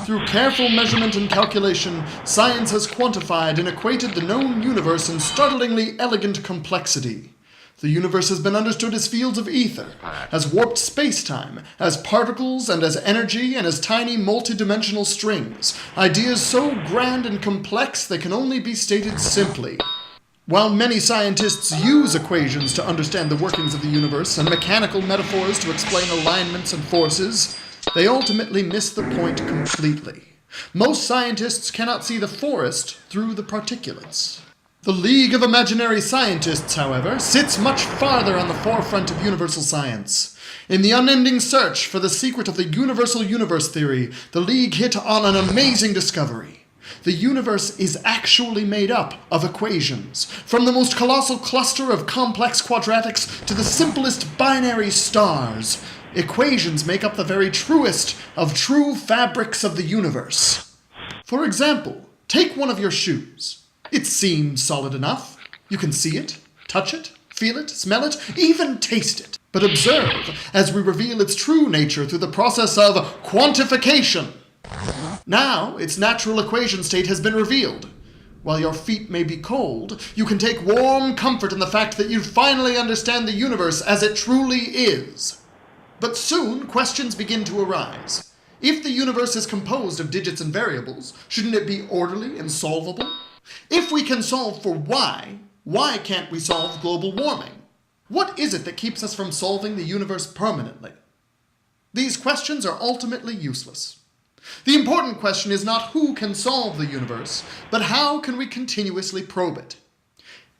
Through careful measurement and calculation, science has quantified and equated the known universe in startlingly elegant complexity. The universe has been understood as fields of ether, as warped space-time, as particles and as energy and as tiny multidimensional strings, ideas so grand and complex they can only be stated simply. While many scientists use equations to understand the workings of the universe and mechanical metaphors to explain alignments and forces, they ultimately miss the point completely. Most scientists cannot see the forest through the particulates. The League of Imaginary Scientists, however, sits much farther on the forefront of universal science. In the unending search for the secret of the universal universe theory, the League hit on an amazing discovery. The universe is actually made up of equations, from the most colossal cluster of complex quadratics to the simplest binary stars. Equations make up the very truest of true fabrics of the universe. For example, take one of your shoes. It seems solid enough. You can see it, touch it, feel it, smell it, even taste it. But observe as we reveal its true nature through the process of quantification. Now, its natural equation state has been revealed. While your feet may be cold, you can take warm comfort in the fact that you finally understand the universe as it truly is. But soon, questions begin to arise. If the universe is composed of digits and variables, shouldn't it be orderly and solvable? If we can solve for why can't we solve global warming? What is it that keeps us from solving the universe permanently? These questions are ultimately useless. The important question is not who can solve the universe, but how can we continuously probe it?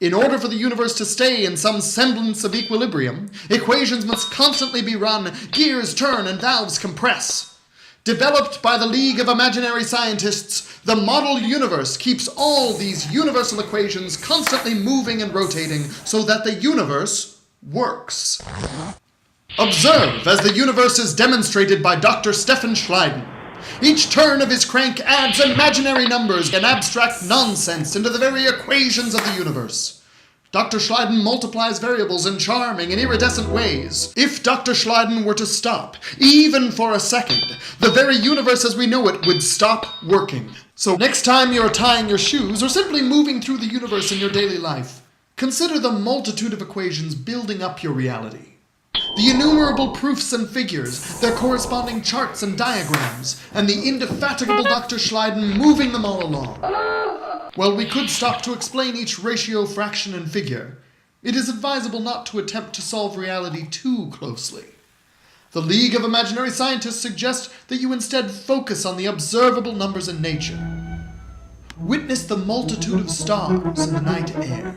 In order for the universe to stay in some semblance of equilibrium, equations must constantly be run, gears turn, and valves compress. Developed by the League of Imaginary Scientists, the model universe keeps all these universal equations constantly moving and rotating so that the universe works. Observe as the universe is demonstrated by Dr. Stephan Schleidan. Each turn of his crank adds imaginary numbers and abstract nonsense into the very equations of the universe. Dr. Schleidan multiplies variables in charming and iridescent ways. If Dr. Schleidan were to stop, even for a second, the very universe as we know it would stop working. So next time you're tying your shoes or simply moving through the universe in your daily life, consider the multitude of equations building up your reality. The innumerable proofs and figures, their corresponding charts and diagrams, and the indefatigable Dr. Schleidan moving them all along. While we could stop to explain each ratio, fraction, and figure, it is advisable not to attempt to solve reality too closely. The League of Imaginary Scientists suggests that you instead focus on the observable numbers in nature. Witness the multitude of stars in the night air.